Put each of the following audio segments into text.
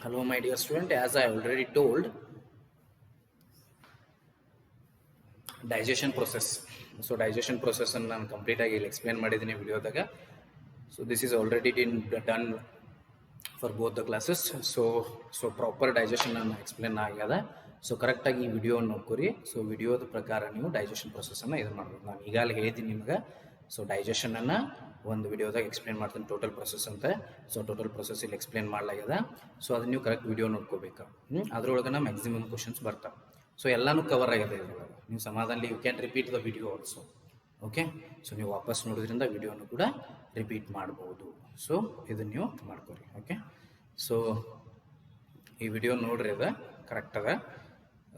Hello, my dear student. As I already told, digestion process. So digestion process and ನಾನು complete ಆಗಿ ಇಲ್ಲಿ explain ಮಾಡಿದ್ದೀನಿ ವಿಡಿಯೋದಾಗ. So this is already been done for both the classes. So proper digestion ನಾನು explain ಆಗ್ಯದ. So ಕರೆಕ್ಟಾಗಿ ಈ video ನೋಡ್ಕೊರಿ. So ವಿಡಿಯೋದ ಪ್ರಕಾರ ನೀವು ಡೈಜೆಷನ್ ಪ್ರೊಸೆಸನ್ನು ಇದು ಮಾಡ್ಬೋದು. ನಾನು ಈಗಾಗಲೇ ಹೇಳಿದ್ದೀನಿ ನಿಮ್ಗೆ. ಸೊ ಡೈಜೆಷನನ್ನು ಒಂದು ವಿಡಿಯೋದಾಗ ಎಕ್ಸ್ಪ್ಲೇನ್ ಮಾಡ್ತೀನಿ ಟೋಟಲ್ ಪ್ರೊಸೆಸ್ ಅಂತ. ಸೊ ಟೋಟಲ್ ಪ್ರೊಸೆಸ್ ಇಲ್ಲಿ ಎಕ್ಸ್ಪ್ಲೇನ್ ಮಾಡಲಾಗ್ಯದ. ಸೊ ಅದನ್ನ ನೀವು ಕರೆಕ್ಟ್ ವಿಡಿಯೋ ನೋಡ್ಕೋಬೇಕು. ಅದ್ರೊಳಗೆ ಮ್ಯಾಕ್ಸಿಮಮ್ ಕ್ವಶನ್ಸ್ ಬರ್ತಾವೆ. ಸೊ ಎಲ್ಲನೂ ಕವರ್ ಆಗಿದೆ ಇದ್ರೊಳಗೆ. ನೀವು ಸಮಾಧಾನಲಿ you can repeat the video also. Okay, so ನೀವು ವಾಪಸ್ ನೋಡೋದ್ರಿಂದ ವಿಡಿಯೋನು ಕೂಡ ರಿಪೀಟ್ ಮಾಡ್ಬೋದು. ಸೊ ಇದನ್ನು ನೀವು ಮಾಡ್ಕೊರಿ. ಓಕೆ, ಸೊ ಈ ವಿಡಿಯೋ ನೋಡ್ರಿ, ಅದ ಕರೆಕ್ಟ್ ಅದ.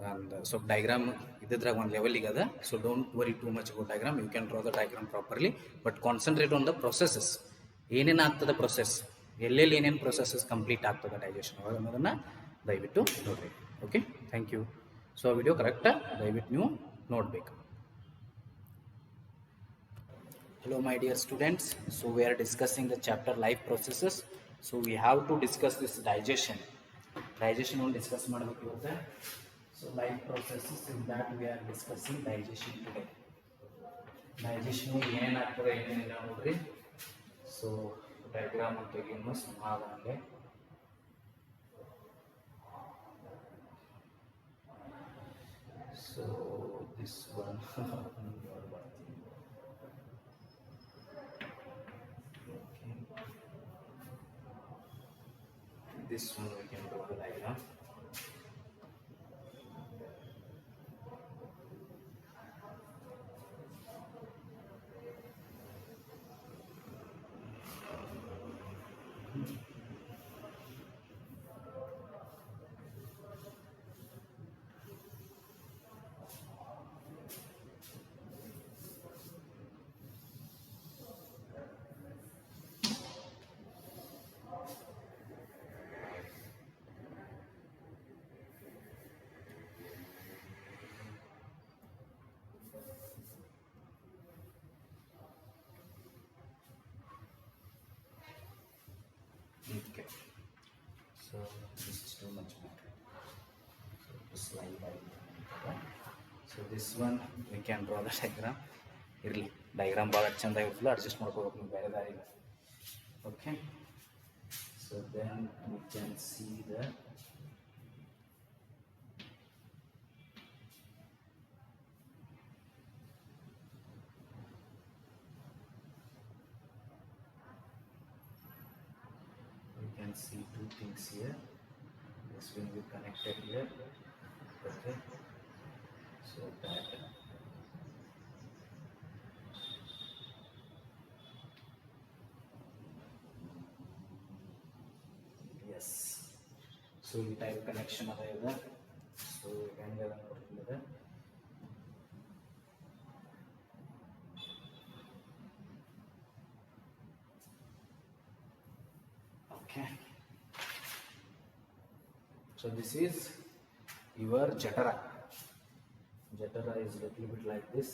and ಸ್ವಲ್ಪ ಡಯಾಗ್ರಾಮ್ ಇದ್ರಾಗ ಒಂದು ಲೆವೆಲಿಗೆ ಅದ. So don't worry too much about diagram. You can draw the diagram properly, but concentrate on the processes. ಏನೇನು ಆಗ್ತದೆ ಪ್ರೊಸೆಸ್, ಎಲ್ಲೆಲ್ಲಿ ಏನೇನು ಪ್ರೊಸೆಸಸ್ ಕಂಪ್ಲೀಟ್ ಆಗ್ತದೆ ಡೈಜೆಷನ್ ಒಳಗೆ ಅನ್ನೋದನ್ನು ದಯವಿಟ್ಟು ನೋಡ್ರಿ. Okay, thank you. ಸೊ ಆ ವಿಡಿಯೋ ಕರೆಕ್ಟಾ ದಯವಿಟ್ಟು ನೀವು ನೋಡಬೇಕು. Hello my dear students, so we are discussing the chapter life processes. So we have to discuss this digestion on discuss ಮಾಡಬೇಕು ಇವತ್ತು. So life processes, in that we are discussing digestion today. Digestion ಏನೇನಾಗ್ತದೆ ಏನೇನಿಲ್ಲ ನೋಡ್ರಿ. So diagram ಅಂತ ತೆಗೆಯೋಣ ಸಮಾಧಾನಗೆ. So this one this one we can draw the diagram. Okay, so this is too much better. So this slide by. So this one we can draw the diagram. ಇರಲಿ, diagram ಭಾಳ ಚೆಂದ ಇರ್ತಲ್ಲ, adjust ಮಾಡ್ಕೋಬೇಕು ನೀವು ಬೇರೆ ದಾರಿಗೆ. Okay, so then we can see the see two things here. This will be connected here. Okay, so that yes, so ಈ type connection ಅದ ಇದೆ. So ಹೆಂಗೆ ಅದ ನೋಡ್ತಿದ್ರೆ okay. So this is your jatara. Jatara is a little bit like this.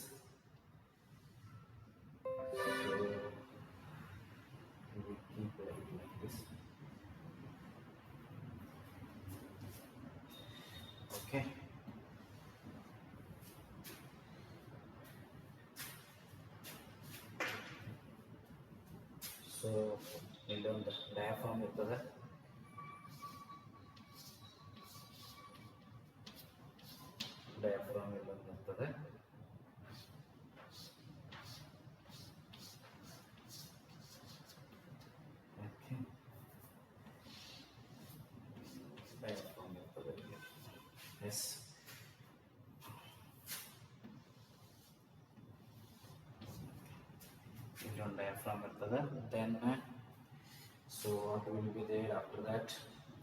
So we keep like this. Okay. So ಇಲ್ಲೊಂದು diaphragm ಇರ್ತದೆ. Diaphragm ಇಲ್ಲೊಂದು ಇರ್ತದೆ. ಓಕೆ, ಡಯಾಫ್ರಾಮ್ ಇರ್ತದೆ. ಎಸ್, ಇಲ್ಲೊಂದು ಡಯಾಫ್ರಾಮ್ ಇರ್ತದೆ. Then so what will be there after that?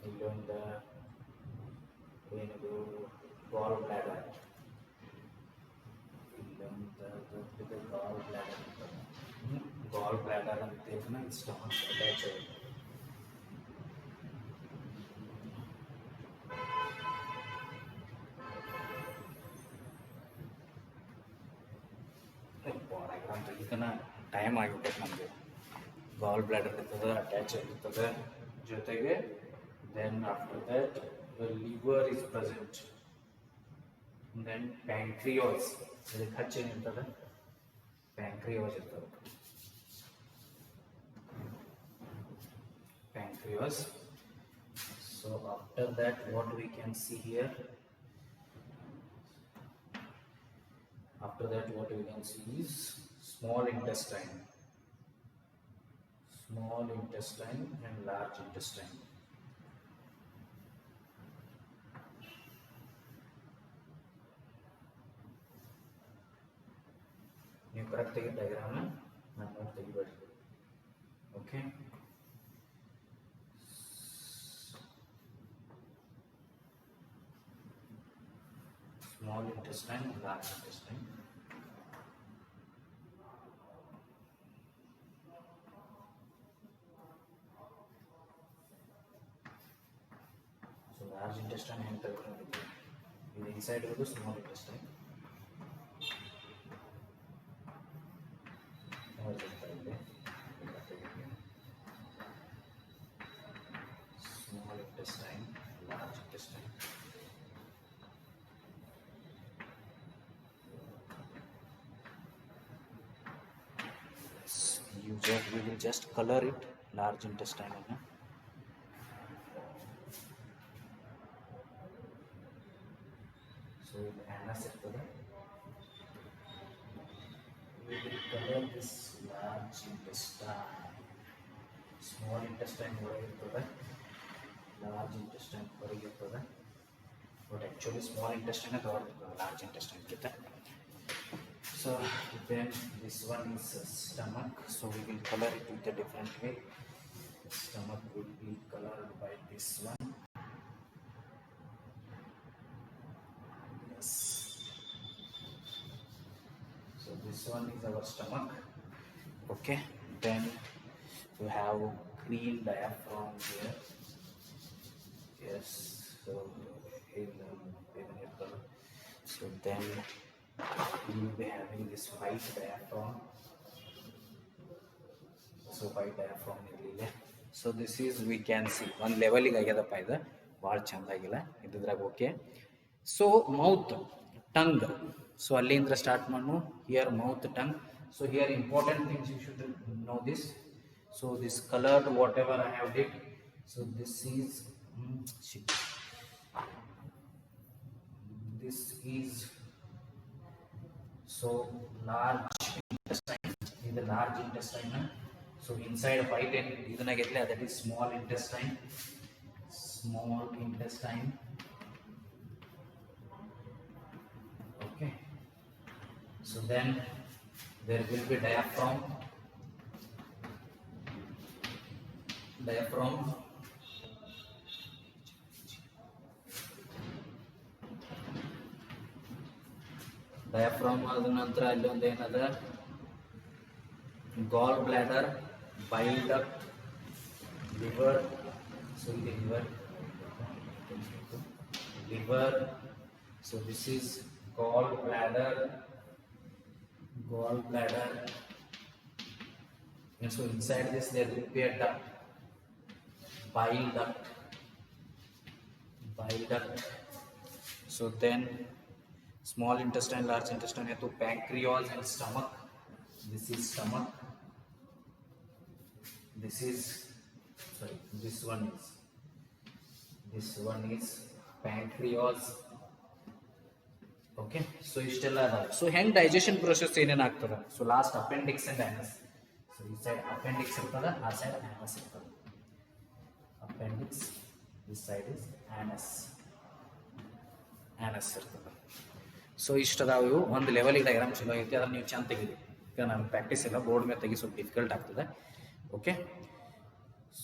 ಇಲ್ಲೊಂದು ಏನದು ಗಾಲ್ bladder. ಇಲ್ಲೊಂದು ದೊಡ್ಡದು ಗಾಲ್ ಬ್ಲಾಡರ್ ಇರ್ತದೆ. ಗಾಲ್ ಬ್ಲಾಡರ್ ಅಂತ ಸ್ಟಮಕ್ ಅಟ್ಯಾಚ್ ಆಗಿದೆ. ಡಯಾಗ್ರಾಮ್ ತೆಗಿತನ ಟೈಮ್ ಆಗಿಬಿಟ್ಟೈತೆ ನಮಗೆ. ಗಾಲ್ ಬ್ಲಾಡರ್ ಇರ್ತದೆ, ಅಟ್ಯಾಚ್ ಆಗಿರ್ತದೆ, ಜೊತೆಗೆ Then after that, the liver is present. And then pancreas. Pancreas. Pancreas. So after that, what we can see here? After that, what we can see is small intestine and large intestine. You correct the diagram, not the word. Okay. Small intestine, large intestine. So large intestine and the inside of the small intestine. Small intestine, large intestine. We will just color it large intestine. So anus we will color this large intestine. Small intestine large intestine but actually small intestine is large intestine. So then this one is stomach, so we will color it with a different way. Stomach will be colored by this one. Yes. So this one is our stomach. Okay. Then we have green diaphragm here. Yes. So so then we will be having this white diaphragm. So white diaphragm irliಲ್ಲ. So this is we can see one level ಆಗ್ಯದಪ್ಪ ಇದು ಭಾಳ ಚಂದಾಗಿಲ್ಲ ಇದ್ರಾಗ. Okay. So mouth tongue, so ಅಲ್ಲಿಂದ start ಮಾಡು. Here mouth tongue. So here important things you should know this. So this coloured whatever I have did. So this is so large intestine. In the large intestine, so inside white and idana ಗೆtle that is small intestine. Small intestine. Okay. So then there will be diaphragm. Diaphragm ಆದ ನಂತರ ಅಲ್ಲಿ ಒಂದು ಏನದ ಗಾಲ್ bladder, ಬೈಲ್ duct, liver. So ಇಲ್ಲಿ liver. So this is goal bladder. And so inside this there will be a duct, bile duct. So then small intestine, large intestine है तो pancreas and stomach. This is stomach. This one is pancreas. Okay. So ಇಷ್ಟೆಲ್ಲ ಅದಾವ. So ಹೆಂಗ್ digestion process ಏನೇನು ಆಗ್ತದ. So last appendix and anus. So ಈ side appendix ಇರ್ತದ, ಆ ಸೈಡ್ ಆನಸ್ ಇರ್ತದ. Appendix, this side is anus ಇರ್ತದ. ಸೊ ಇಷ್ಟದಾವು ಇವು ಒಂದು ಲೆವೆಲಿಗೆ ಡಯಾಗ್ರಾಮ್ ಚಲೋ ಐತಿ. ಅದನ್ನು ನೀವು ಚಂದ ತೆಗೀರಿ. ಈಗ ನಾನು ಪ್ರಾಕ್ಟೀಸ್ ಇಲ್ಲ, ಬೋರ್ಡ್ ಮೇಲೆ ತೆಗಿ ಸ್ವಲ್ಪ ಡಿಫಿಕಲ್ಟ್ ಆಗ್ತದೆ. ಓಕೆ.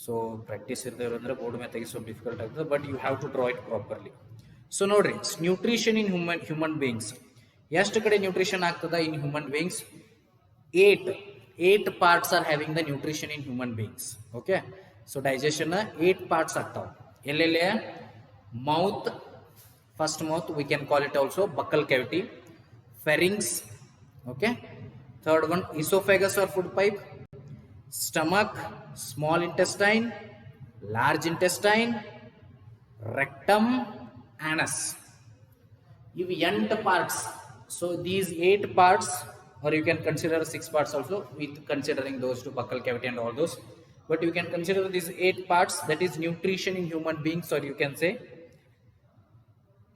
ಸೊ ಪ್ರಾಕ್ಟೀಸ್ ಇರದೇ ಅಂದರೆ ಬೋರ್ಡ್ ಮೇಲೆ ತೆಗಿ ಸ್ವಲ್ಪ ಡಿಫಿಕಲ್ಟ್ ಆಗ್ತದೆ, but you have to draw it properly. So ನೋಡ್ರಿ, ನ್ಯೂಟ್ರಿಷನ್ ಇನ್ ಹ್ಯೂಮನ್ ಬೀಯಿಂಗ್ಸ್ ಎಷ್ಟು ಕಡೆ ನ್ಯೂಟ್ರಿಷನ್ ಆಗ್ತದ in human beings? 8 parts are having the nutrition in human beings. Okay. So digestion 8 parts ಆಗ್ತಾವ. ಎಲ್ಲೆಲ್ಲ? Mouth, first mouth, we can call it also buccal cavity. Pharynx. Okay. Third one, esophagus or food pipe. Stomach, small intestine, large intestine, rectum, anus. Ivi 8 parts. So these 8 parts, or you can consider 6 parts also, with considering those two, buccal cavity and all those. But you can consider these 8 parts, that is nutrition in human beings, or you can say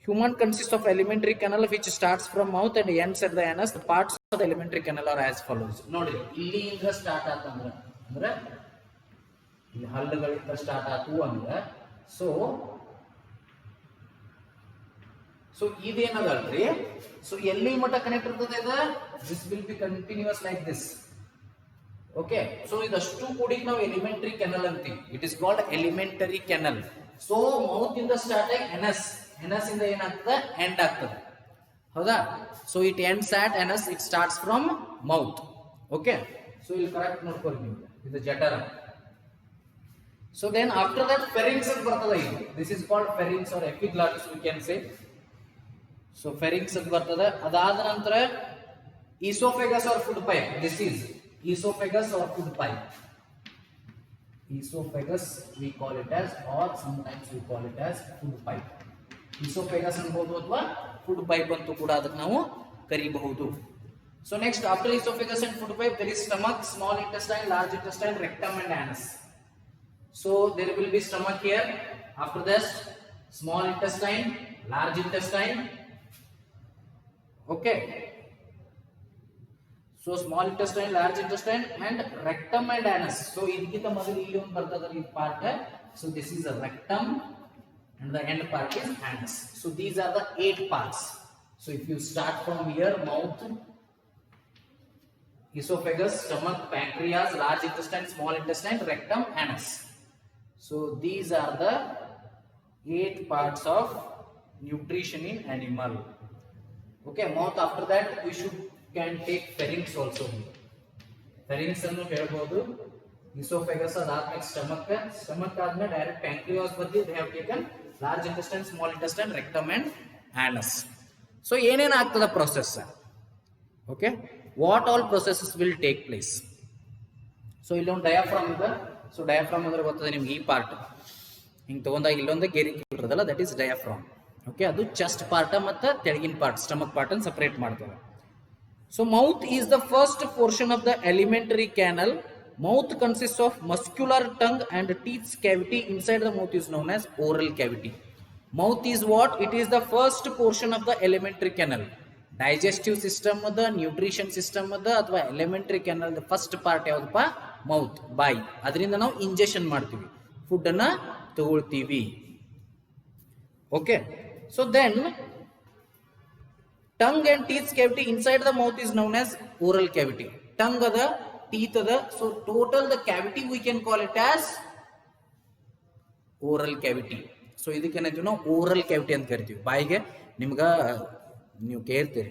human consists of alimentary canal which starts from mouth and ends at the anus. The parts of the alimentary canal are as follows. Nodri, illiinda start aatandra andre ಇಲ್ಲಿ ಹಲ್ಲುಗಳಿಂದ start ಆತು ಅಂದ್ರೆ so ಇದೇನದಲ್ರಿ, so ಎಲ್ಲಿ ಮಟ್ಟ connect ಇರ್ತದೆ ಇದು, this will be continues like this. Okay, so ಇದಷ್ಟು ಕೂಡಿ ನಾವು ಎಲಿಮೆಂಟರಿ ಕೆನಲ್ ಅಂತೀವಿ. It is called elementary canal. So mouth ಇಂದ ಸ್ಟಾರ್ಟ್ ಆಗಿ ಎನಸ್, ಎನಸ್ ಇಂದ ಏನಾಗ್ತದೆ, ಎಂಡ್ ಆಗ್ತದೆ, ಹೌದಾ? So it ends at anus, it starts from mouth. Okay, so ಇಲ್ಲಿ ಕರೆಕ್ಟ್ ನೋಡ್ಕೊಳ್ಳಿ ನೀವು, ಇದು ಜಠರ. So then after that pharynx ಅಂತ ಬರ್ತದೆ. This is called pharynx or epiglottis we can say. So pharynx ಅಂತ ಬರ್ತದೆ. ಅದಾದ ನಂತರ esophagus or food pipe. This is esophagus or food pipe. Esophagus we call it as, or sometimes we call it as food pipe. Esophagus ಅನ್ಬೋದು ಅಥವಾ food pipe ಅಂತೂ ಕೂಡ ಅದಕ್ಕೆ ನಾವು ಕರೀಬಹುದು. So next, after esophagus and food pipe, there is stomach, small intestine, large intestine, rectum and anus. So there will be stomach here. After this, small intestine, large intestine. Okay. So small intestine, large intestine, and rectum and anus. So idikita modalu illi ಒಂದು ಬರ್ತದೆ ಈ part. So this is the rectum, and the end part is anus. So these are the 8 parts. So if you start from here, mouth, esophagus, stomach, pancreas, large intestine, small intestine, rectum, anus. So these are the 8 parts of nutrition in animal. Okay, mouth. After that we can take pharynx also. Pharynx annu helbodu. Esophagus adadmele stomach admele direct pancreas badli they have taken large intestine, small intestine, rectum and anus. So ಏನೇನು ಆಗ್ತದ process? Okay, what all processes will take place? So illೊಂದು diaphragm ಇದೆ. So diaphragm ಅಂದ್ರೆ ಗೊತ್ತದೆ ನಿಮ್ಗೆ, ಈ part ಹಿಂಗೆ ತಗೊಂಡಾಗ ಇಲ್ಲೊಂದು ಗೆರಿ ಇರ್ತದಲ್ಲ, ದಟ್ ಈಸ್ ಡಯಾಫ್ರಾಮ್. ಓಕೆ, ಅದು ಚೆಸ್ಟ್ ಪಾರ್ಟ್ ಮತ್ತು ತೆಳಗಿನ ಪಾರ್ಟ್ ಸ್ಟಮಕ್ ಪಾರ್ಟ್ ಅನ್ನು ಸಪರೇಟ್ ಮಾಡ್ತದೆ. So mouth is the first portion of the elementary canal. Mouth consist of muscular tongue and teeths cavity. Inside the mouth is known as oral cavity. Mouth is what? It is the first portion of the elementary canal. Digestive system ಅದ, nutrition system ಅದ, ಅಥವಾ elementary canal first part ಯಾವ್ದಪ್ಪ? Mouth, ಬಾಯಿ. ಅದರಿಂದ ನಾವು injection ಮಾಡ್ತೀವಿ, food ಅನ್ನ ತಗೊಳ್ತೀವಿ. Okay, so then tongue and teeth cavity inside the mouth is known as oral cavity. Tongue ಅದ, ಟೀತ್ ಅದ, so total the cavity we can call it as oral cavity. So ಇದಕ್ಕೇನಾಯ್ತು ನಾವು oral cavity ಅಂತ ಕರಿತೀವಿ. ಬಾಯಿಗೆ ನಿಮ್ಗೆ ನೀವು ಕೇಳ್ತೀರಿ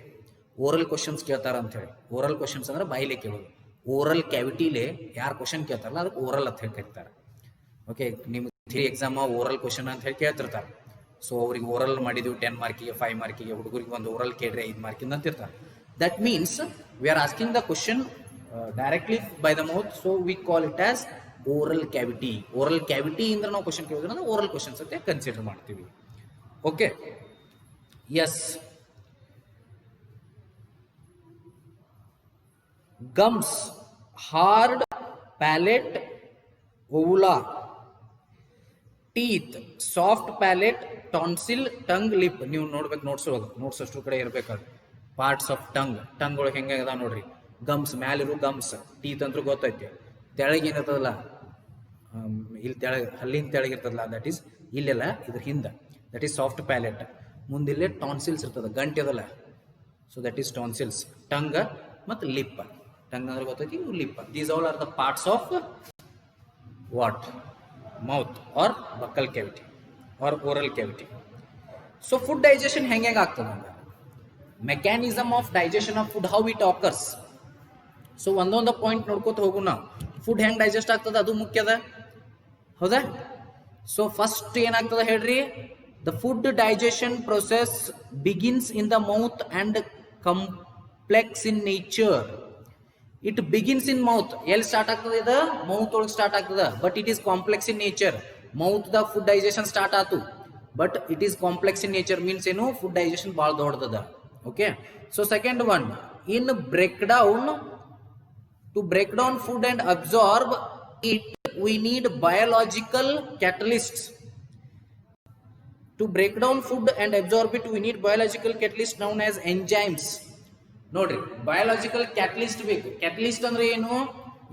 ಓರಲ್ ಕ್ವಶನ್ಸ್ ಕೇಳ್ತಾರ ಅಂತ ಹೇಳಿ. ಓರಲ್ ಕ್ವಶನ್ಸ್ ಅಂದ್ರೆ ಬಾಯಿಲೆ ಕೇಳೋದು. ಓರಲ್ ಕ್ಯಾವಿಟಿಲೆ ಯಾರು ಕ್ವಶನ್ ಕೇಳ್ತಾರಲ್ಲ ಅದಕ್ಕೆ ಓರಲ್ ಅಂತ ಹೇಳಿ ಕರೀತಾರೆ. ಓಕೆ, ನಿಮ್ಗೆ ಥಿಯರಿ ಎಕ್ಸಾಮ್ ಓರಲ್ ಕ್ವಶನ್ ಅಂತ ಹೇಳಿ ಕೇಳ್ತಿರ್ತಾರೆ. ಸೊ ಅವ್ರಿಗೆ ಓರಲ್ ಮಾಡಿದ್ವಿ 10 ಮಾರ್ಕಿಗೆ 5 ಮಾರ್ಕಿಗೆ, ಹುಡುಗರಿಗೆ ಒಂದು ಓರಲ್ ಕೇಳ್ರೆ 5 ಮಾರ್ಕಿಂದ ಅಂತ ಇರ್ತಾರೆ. That means we are asking the question directly by the mouth, so we call it as oral cavity. Oral cavity ಇಂದ್ರೆ ನಾವು ಕ್ವಶನ್ ಕೇಳಿದ್ರೆ ಓರಲ್ ಕ್ವಶನ್ಸ್ ಅಂತ ಕನ್ಸಿಡರ್ ಮಾಡ್ತೀವಿ. Okay, yes. Gums, hard palate, uvula. Teeth, soft palate, tonsil, tongue, lip. ನೀವು ನೋಡ್ಬೇಕು, notes ಅಷ್ಟು ಕಡೆ ಇರ್ಬೇಕಾದ್ರೆ ಪಾರ್ಟ್ಸ್ ಆಫ್ ಟಂಗ್. ಟಂಗ್ ಒಳಗೆ ಹೆಂಗೆ ಅದ ನೋಡ್ರಿ. ಗಮ್ಸ್ ಮ್ಯಾಲಿರು ಗಮ್ಸ್, ಟೀತ್ ಅಂತೂ ಗೊತ್ತೈತಿ. ತೆಳಗೆ ಏನಿರ್ತದಲ್ಲ, ಇಲ್ಲಿ ತೆಳಗೆ ಹಲ್ಲಿನ ತೆಳಗೆ ಇರ್ತದಲ್ಲ, ದಟ್ ಈಸ್ ಇಲ್ಲೆಲ್ಲ ಇದ್ರ ಹಿಂದೆ, ದಟ್ ಈಸ್ ಸಾಫ್ಟ್ ಪ್ಯಾಲೆಟ್. ಮುಂದಿಲ್ಲೇ ಟಾನ್ಸಿಲ್ಸ್ ಇರ್ತದ, ಗಂಟೆ ಅದಲ್ಲ, so that is tonsils. Tongue ಮತ್ತು ಲಿಪ್. ಟಂಗ್ ಅಂದ್ರೆ ಗೊತ್ತೈತಿ, lip. These all are the parts of what? Mouth or buccal cavity or oral cavity. So food digestion ಹೆಂಗೆ ಆಗ್ತದೆ ಅಂದ್ರೆ, mechanism of digestion of food, how it occurs. So ಒಂದೊಂದು point ನೋಡ್ಕೋತ ಹೋಗು ನಾವು. ಫುಡ್ ಹೆಂಗೆ ಡೈಜೆಸ್ಟ್ ಆಗ್ತದೆ ಅದು ಮುಖ್ಯದ, ಹೌದಾ? ಸೊ ಫಸ್ಟ್ ಏನಾಗ್ತದೆ ಹೇಳ್ರಿ, the food digestion process begins in the mouth and complex in nature. It begins in mouth. ಎಲ್ಲಿ ಸ್ಟಾರ್ಟ್ ಆಗ್ತದೆ ಇದು? ಮೌತ್ ಒಳಗೆ ಸ್ಟಾರ್ಟ್ ಆಗ್ತದೆ, but it is complex in nature. Mouth the food digestion start ಆತು, but it is complex in nature means ಏನು food digestion ಭಾಳ ದೊಡ್ಡದ. Okay, so second one, in break down, to break down food and absorb it we need biological catalysts. To break down food and absorb it we need biological catalyst known as enzymes. ನೋಡ್ರಿ, biological catalyst ಬೇಕು. Catalyst ಅಂದ್ರೆ ಏನು?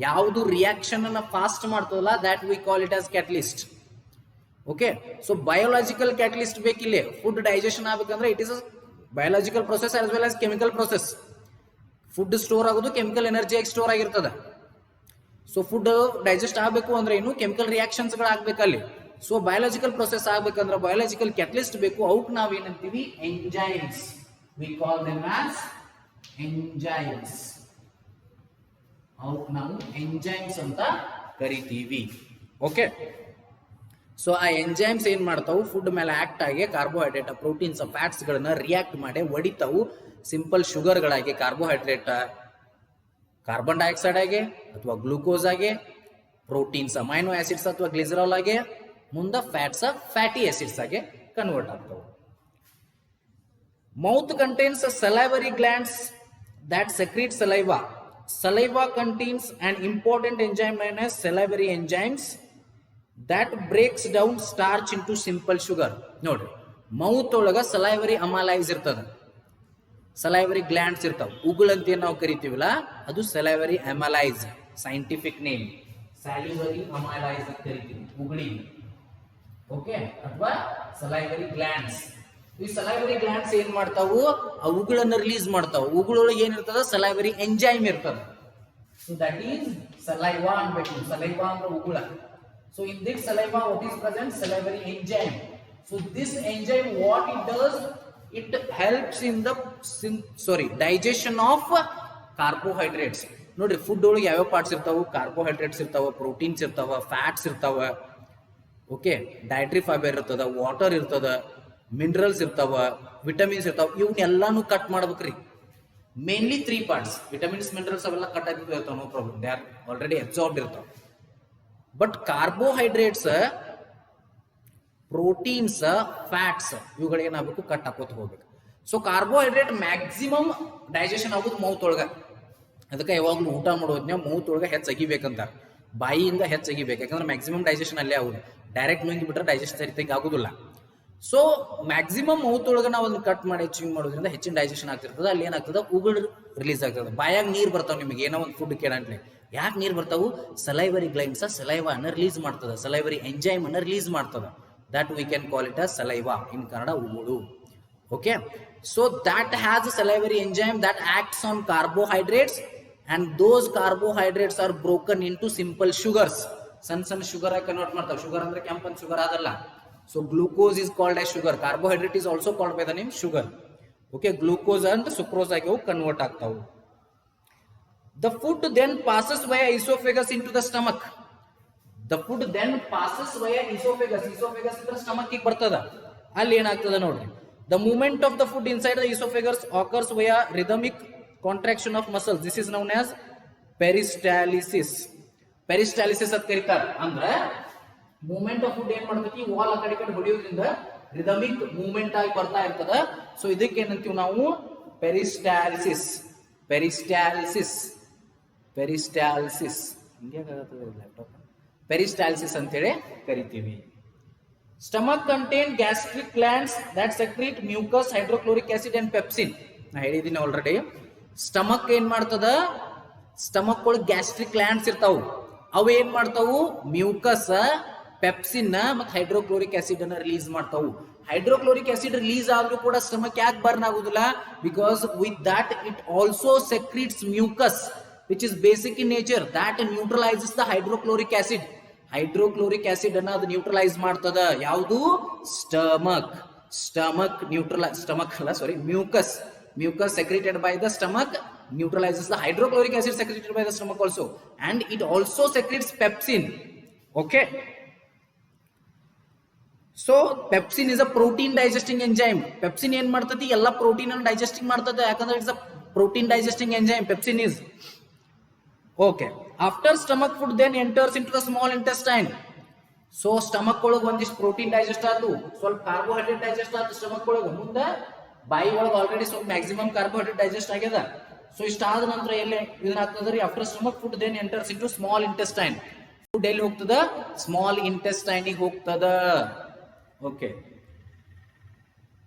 ಯಾವುದು reaction ಅನ್ನ fast ಮಾಡ್ತದಲ್ಲ, that we call it as catalyst. Okay, so biological catalyst ಬೇಕಿಲ್ಲಿ. Food digestion ಆಗ್ಬೇಕಂದ್ರೆ it is a biological process as well as chemical process. Food store ಆಗೋದು ಕೆಮಿಕಲ್ ಎನರ್ಜಿ ಆಗಿ ಸ್ಟೋರ್ ಆಗಿರ್ತದೆ. ಸೊ ಫುಡ್ ಡೈಜೆಸ್ಟ್ ಆಗಬೇಕು ಅಂದ್ರೆ ಏನು, chemical reactions ಗಳು ಆಗ್ಬೇಕಲ್ಲಿ. ಸೊ ಬಯೋಲಾಜಿಕಲ್ ಪ್ರೊಸೆಸ್ ಆಗ್ಬೇಕಂದ್ರೆ ಬಯೋಲಾಜಿಕಲ್ ಕ್ಯಾಟಲಿಸ್ಟ್ ಬೇಕು. ಅವಕ್ಕೆ ನಾವ್ ಏನಂತೀವಿ? Enzymes. We call them as enzymes. ಅವಕ್ಕೆ ನಾವು ಎಂಜೈಮ್ಸ್ ಅಂತ ಕರಿತೀವಿ. ಓಕೆ, ಸೊ ಆ ಎಂಜೈಮ್ಸ್ ಏನ್ ಮಾಡ್ತಾವು? ಫುಡ್ ಮೇಲೆ ಆಕ್ಟ್ ಆಗಿ ಕಾರ್ಬೋಹೈಡ್ರೇಟ್, ಪ್ರೋಟೀನ್ಸ್, ಫ್ಯಾಟ್ಸ್ ಗಳನ್ನ ರಿಯಾಕ್ಟ್ ಮಾಡಿ ಹೊಡಿತಾವು ಸಿಂಪಲ್ ಶುಗರ್ ಗಳಾಗಿ, ಕಾರ್ಬೋಹೈಡ್ರೇಟ್ ಕಾರ್ಬನ್ ಡೈಆಕ್ಸೈಡ್ ಆಗಿ ಅಥವಾ ಗ್ಲೂಕೋಸ್ ಆಗಿ, ಪ್ರೋಟೀನ್ಸ್ ಅಮೈನೋ ಆಸಿಡ್ಸ್ ಅಥವಾ ಗ್ಲಿಸರಾಲ್ ಆಗಿ, ಮುಂದೆ ಫ್ಯಾಟ್ಸ್ ಫ್ಯಾಟಿ ಆಸಿಡ್ಸ್ ಆಗಿ ಕನ್ವರ್ಟ್ ಆಗ್ತವೆ. Mouth contains salivary glands that secrete saliva. Saliva contains an important enzyme known as salivary enzymes that breaks down starch into simple sugar. ನೋಡ್ರಿ, mouth ಒಳಗ salivary amylase ಇರ್ತದ, salivary glands ಇರ್ತಾವ. ಉಗುಳು ಅಂತ ಏನ್ ನಾವು ಕರಿತೀವಲ್ಲ ಅದು salivary amylase, scientific name salivary amylase ಅಂತ ಕರಿತೀವಿ ಉಗುಳಿಗೆ. ಓಕೆ, ಅಥವಾ salivary glands. ಈ salivary glands ಏನ್ ಮಾಡ್ತಾವು? ಆ ಉಗುಳನ್ನ ರಿಲೀಸ್ ಮಾಡ್ತಾವು. ಉಗುಳೊಳಗೆ ಏನಿರ್ತದ? salivary enzyme ಇರ್ತದ. ಸೊ ದಟ್ ಈಸ್ saliva ಅನ್ಬೇಕು. saliva ಅಂದ್ರೆ ಉಗುಳ. So in this saliva what is present? salivary enzyme. So this enzyme what it does? It helps in the digestion of carbohydrates. ನೋಡ್ರಿ, ಫುಡ್ ಒಳಗೆ ಯಾವ್ಯಾವ parts ಇರ್ತಾವ? Carbohydrates ಇರ್ತಾವ, proteins ಇರ್ತಾವ, fats ಇರ್ತಾವ, ಓಕೆ, ಡೈಟ್ರಿ ಫೈಬರ್ ಇರ್ತದ, ವಾಟರ್ ಇರ್ತದ, minerals ಇರ್ತಾವ, ವಿಟಮಿನ್ಸ್ ಇರ್ತಾವ. ಇವನ್ನೆಲ್ಲಾನು ಕಟ್ ಮಾಡ್ಬೇಕ್ರಿ. ಮೇನ್ಲಿ 3 ಪಾರ್ಟ್ಸ್, ವಿಟಮಿನ್ಸ್, ಮಿನರಲ್ಸ್ ಅವೆಲ್ಲ ಕಟ್ ಆಗಿರ್ತಾವ, no problem, they are already absorbed ಇರ್ತಾವ. ಬಟ್ ಕಾರ್ಬೋಹೈಡ್ರೇಟ್ಸ್, ಪ್ರೋಟೀನ್ಸ್, ಫ್ಯಾಟ್ಸ್ ಇವುಗಳು ಏನಾಗಬೇಕು? ಕಟ್ ಹಾಕೋತ ಹೋಗ್ಬೇಕು. ಸೊ ಕಾರ್ಬೋಹೈಡ್ರೇಟ್ ಮ್ಯಾಕ್ಸಿಮಮ್ ಡೈಜೆಷನ್ ಆಗೋದು ಮೌತ್ ಒಳಗ. ಅದಕ್ಕೆ ಯಾವಾಗಲೂ ಊಟ ಮಾಡೋದ್ನ ಮೌತ್ ಒಳಗ ಹೆಚ್ಚು ಅಗಿಬೇಕಂತ, ಬಾಯಿಯಿಂದ ಹೆಚ್ಚು ಅಗಿಬೇಕು. ಯಾಕಂದ್ರೆ ಮ್ಯಾಕ್ಸಿಮಮ್ ಡೈಜೆಷನ್ ಅಲ್ಲೇ ಆಗುದು. ಡೈರೆಕ್ಟ್ ನುಂಗಿ ಬಿಟ್ರೆ ಡೈಜೆಷನ್ ಸರಿಯಾಗಿ ಆಗುದಿಲ್ಲ. ಸೊ ಮ್ಯಾಕ್ಸಿಮಮ್ ಮೌತ್ ಒಳಗ ನಾವು ಅದನ್ನ ಕಟ್ ಮಾಡಿ ಚಿಂಗ್ ಮಾಡೋದ್ರಿಂದ ಹೆಚ್ಚಿನ ಡೈಜೆಷನ್ ಆಗ್ತಿರ್ತದೆ. ಅಲ್ಲಿ ಏನಾಗ್ತದೆ? ಉಗುಳು ರಿಲೀಸ್ ಆಗ್ತದೆ. ಬಾಯಾಗ ನೀರು ಬರ್ತಾವ. ನಿಮಗೆ ಏನೋ ಒಂದು ಫುಡ್ ಕೇಳಂಟ್ಲೆ ಯಾಕೆ ನೀರು ಬರ್ತಾವು? salivary glands ಸಲೈವಾ ಅನ್ನ ರಿಲೀಸ್ ಮಾಡ್ತದ, salivary enzyme ಅನ್ನ ರಿಲೀಸ್ ಮಾಡ್ತದ. that we can call it as saliva in Kannada, ಉಗುಳು. Okay, so that has a salivary enzyme that acts on carbohydrates, and those carbohydrates are broken into simple sugars. ಸಣ್ಣ sugar ಆಗಿ convert ಮಾಡ್ತಾವೆ. Sugar ಅಂದ್ರೆ ಕೆಂಪನ್ sugar ಅದಲ್ಲ. So glucose is called as sugar. Carbohydrate is also called by the name sugar. Okay, glucose and sucrose ಆಗಿ ಅವು convert ಆಗ್ತಾವು. The food then passes via esophagus into the stomach. The food then passes via esophagus. Esophagus ಅಂದ್ರೆ stomach ಗೆ ಬರ್ತದ. ಅಲ್ಲಿ ಏನಾಗ್ತದ ನೋಡ್ರಿ, the movement of the food inside the esophagus occurs via rhythmic contraction of muscles. This is known as peristalsis. Peristalsis ಅಂತ ಕರೀತಾರೆ. ಅಂದ್ರೆ movement of food ಏನ್ ಮಾಡ್ತೈತಿ? ವಾಲ್ ಆ ಕಡೆ ಹೊಡೆಯೋದ್ರಿಂದ ರಿದಮಿಕ್ ಮೂವ್ಮೆಂಟ್ ಆಗಿ ಬರ್ತಾ ಇರ್ತದ. ಸೊ ಇದಕ್ಕೆ ಏನಂತೀವಿ ನಾವು? ಪೆರಿಸ್ಟಾಲಿಸಿಸ್. ಪೆರಿಸ್ಟಾಲಿಸಿಸ್ ಪೆರಿಸ್ಟಾಲಿಸಿಸ್ ಹಿಂಗೆ ಲ್ಯಾಪ್ಟಾಪ್ ಪೆರಿಸ್ಟಾಲಿಸಿಸ್ ಅಂತೇಳಿ ಕರಿತೀವಿ. Stomach contain gastric glands that secrete mucus, hydrochloric acid and pepsin. ನಾ ಹೇಳಿದೀನಿ ಆಲ್ರೆಡಿ. ಸ್ಟಮಕ್ ಏನ್ ಮಾಡ್ತದ? ಸ್ಟಮಕ್ ಒಳಗೆ ಗ್ಯಾಸ್ಟ್ರಿಕ್ ಗ್ಲ್ಯಾಂಡ್ಸ್ ಇರ್ತಾವು. ಅವು ಏನ್ ಮಾಡ್ತಾವು? ಮ್ಯೂಕಸ್, ಪೆಪ್ಸಿನ್ ಮತ್ತು ಹೈಡ್ರೋಕ್ಲೋರಿಕ್ ಆಸಿಡ್ ಅನ್ನ ರಿಲೀಸ್ ಮಾಡ್ತಾವು. ಹೈಡ್ರೋಕ್ಲೋರಿಕ್ ಆಸಿಡ್ ರಿಲೀಸ್ ಆದ್ರೂ ಕೂಡ ಸ್ಟಮಕ್ ಯಾಕೆ ಬರ್ನ್ ಆಗುದಿಲ್ಲ? Because with that it also secretes mucus which is basic in nature that neutralizes the hydrochloric acid. Hydrochloric acid ಅನ್ನ ಅದು ನ್ಯೂಟ್ರಲೈಸ್ ಮಾಡ್ತದ. ಯಾವುದು? ಸ್ಟಮಕ್. ಸ್ಟಮಕ್ ನ್ಯೂಟ್ರಲೈಸ್, ಸ್ಟಮಕ್ ಅಲ್ಲ ಸಾರಿ, mucus. Mucus secreted by the stomach neutralizes the hydrochloric acid secreted by the stomach also, and it also secretes pepsin. Okay, so pepsin is a protein digesting enzyme. Pepsin ಏನ್ ಮಾಡ್ತತಿ? ಎಲ್ಲ protein ಅನ್ನು digesting ಮಾಡ್ತದೆ. ಯಾಕಂದ್ರೆ it's a protein digesting enzyme. pepsin is okay. After stomach food then enters into the small intestine. So stomach ಒಳಗೆ ಒಂದಿಷ್ಟು protein digest ಆಯ್ತು, ಸ್ವಲ್ಪ ಕಾರ್ಬೋಹೈಡ್ರೇಟ್ ಡೈಜೆಸ್ಟ್ ಆಯ್ತು ಸ್ಟಮಕ್ ಒಳಗೆ. ಮುಂದೆ ಬಾಯಿ ಒಳಗೆ ಆಲ್ರೆಡಿ ಸ್ವಲ್ಪ ಮ್ಯಾಕ್ಸಿಮಮ್ ಕಾರ್ಬೋಹೈಡ್ರೇಟ್ ಡೈಜೆಸ್ಟ್ ಆಗ್ಯದ. ಸೊ ಇಷ್ಟಾದ ನಂತರ ಎಲ್ಲಿ ಇದನ್ನಾಗ್ತದ್ರಿ, after stomach food then enters into small intestine. Food ಎಲ್ಲಿ ಹೋಗ್ತದ, ಸ್ಮಾಲ್ ಇಂಟೆಸ್ಟೈನ್ ಹೋಗ್ತದ. Okay,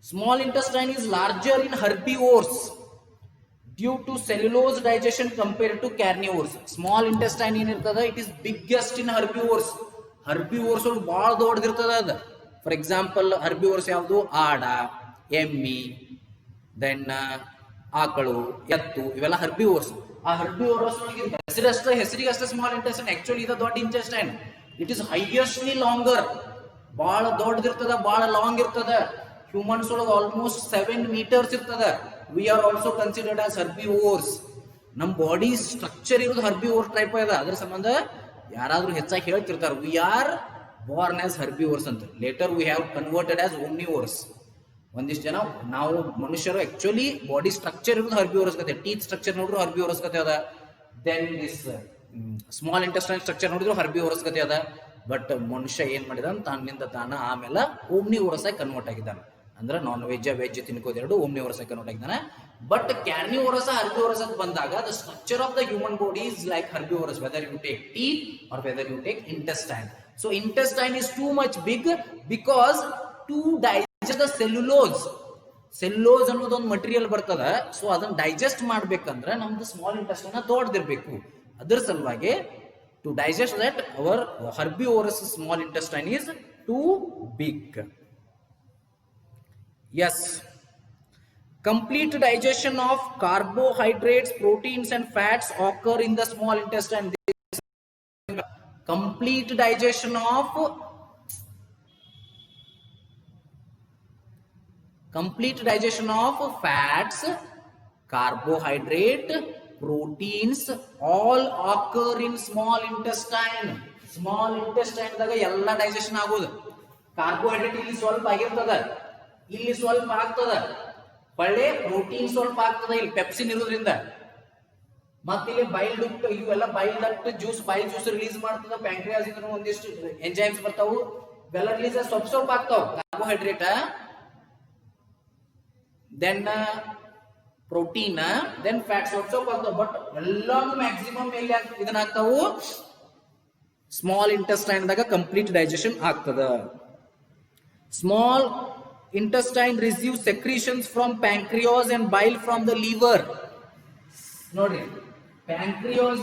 small intestine is larger in herbivores due to cellulose digestion compared to carnivores. Small intestine ಏನಿರ್ತದ it is biggest in herbivores. Herbivores ಒಳಗೆ ಭಾಳ ದೊಡ್ಡದಿರ್ತದ ಅದ. For example herbivores ಯಾವುದು, ಆಡ, ಎಮ್ಮಿ, ದೆನ್ ಆಕಳು, ಎತ್ತು, ಇವೆಲ್ಲ ಹರ್ಬಿವೋರ್ಸ್. ಆ ಹರ್ಬಿವೋರ್ಸ್ ಒಳಗೆ ಹೆಸರಿಗಷ್ಟೇ ಸ್ಮಾಲ್ ಇಂಟೆಸ್ಟೈನ್, ಆಕ್ಚುಲಿ ಇದು ದೊಡ್ಡ intestine. It is highestly longer, ಬಹಳ ದೊಡ್ಡದಿರ್ತದ, ಬಹಳ ಲಾಂಗ್ ಇರ್ತದ. ಹ್ಯೂಮನ್ಸ್ ಒಳಗೆ ಆಲ್ಮೋಸ್ಟ್ 7 meters ಇರ್ತದ. We are also considered as herbivores. ನಮ್ಮ ಬಾಡಿ ಸ್ಟ್ರಕ್ಚರ್ ಇರೋದು ಹರ್ಬಿವೋರ್ ಟೈಪ್ ಅದ. ಅದ್ರ ಸಂಬಂಧ ಯಾರಾದ್ರೂ ಹೆಚ್ಚಾಗಿ ಹೇಳ್ತಿರ್ತಾರೆ we are born as herbivores ಅಂತ. Later we have converted as omnivores. ಒಂದಿಷ್ಟು ಜನ ನಾವು ಮನುಷ್ಯರು ಆಕ್ಚುಲಿ ಬಾಡಿ ಸ್ಟ್ರಕ್ಚರ್ ಇರೋದು ಹರ್ಬಿವೋರ್ಸ್ ಕತೆ, ಟೀತ್ ಸ್ಟ್ರಕ್ಚರ್ ನೋಡಿದ್ರು ಹರ್ಬಿವೋರ್ಸ್ ಕತೆ ಅದ. Then this small intestine structure ನೋಡಿದ್ರು ಹರ್ಬಿವೋರ್ಸ್ ಕತೆ ಅದ. ಬಟ್ ಮನುಷ್ಯ ಏನ್ ಮಾಡಿದಾನ, ತನ್ನಿಂದ ತಾನ ಆಮೇಲೆ ಓಮ್ನಿವೋರಸ್ ಆಗಿ ಕನ್ವರ್ಟ್ ಆಗಿದ್ದಾನೆ. ಅಂದ್ರೆ ನಾನ್ ವೆಜ್ ವೆಜ್ ತಿನ್ಕೋದೆರಡು ಓಮ್ನಿವೋರಸ್ ಆಗಿ ಕನ್ವರ್ಟ್ ಆಗಿದ್ದಾನೆ. ಬಟ್ ಕ್ಯಾರ್ನಿವೋರಸ್ ಹರ್ಬಿವೋರಸ್ ಅಂತ ಬಂದಾಗ the structure of the human body is like herbivorous, whether you take teeth or whether you take intestine. So intestine is too much big because to digest the cellulose. Cellulose ಅನ್ನೋದು ಒಂದು material ಬರ್ತದ. So ಅದನ್ನ digest ಮಾಡ್ಬೇಕಂದ್ರೆ ನಮ್ದು small intestine ದೊಡ್ಡದಿರ್ಬೇಕು. ಅದ್ರ ಸಲುವಾಗಿ to digest that our herbivorous small intestine is too big. Yes, complete digestion of carbohydrates, proteins and fats occur in the small intestine. Complete digestion of fats, carbohydrate, proteins all occur in small intestine. Small intestine ದಾಗ ಎಲ್ಲ digestion ಆಗೋದು. Carbohydrate ಇಲ್ಲಿ ಸ್ವಲ್ಪ ಆಗಿರ್ತದ, ಇಲ್ಲಿ ಸ್ವಲ್ಪ ಆಗ್ತದ, ಒಳ್ಳೆ ಪ್ರೋಟೀನ್ ಸ್ವಲ್ಪ ಆಗ್ತದ, ಇಲ್ಲಿ ಪೆಪ್ಸಿನ್ ಇರೋದ್ರಿಂದ. ಮತ್ತೆ ಇಲ್ಲಿ ಬೈಲ್ ಡುಕ್ಟ್, ಇವೆಲ್ಲ bile duct juice, bile juice release ಮಾಡ್ತದ. ಪ್ಯಾಂಕ್ರಿಯಾಸ್ ಇದ್ರು ಒಂದಿಷ್ಟು ಎಂಜೈಮ್ಸ್ ಬರ್ತಾವು, ಇವೆಲ್ಲ ರಿಲೀಸ್ ಸ್ವಲ್ಪ ಆಗ್ತಾವ carbohydrate. Then protein, then fats ಸ್ವಲ್ಪ ಆಗ್ತಾವ. ಬಟ್ ಎಲ್ಲಾನು ಮ್ಯಾಕ್ಸಿಮಮ್ ಎಲ್ಲಿ ಇದನ್ನಾಗ್ತಾವು, ಸ್ಮಾಲ್ ಇಂಟೆಸ್ಟೈನ್ ದಾಗ ಕಂಪ್ಲೀಟ್ ಡೈಜೆಷನ್ ಆಗ್ತದ. Small intestine receives secretions from pancreas and bile from the liver. ನೋಡ್ರಿ, ಪ್ಯಾಂಕ್ರಿಯಾಸ್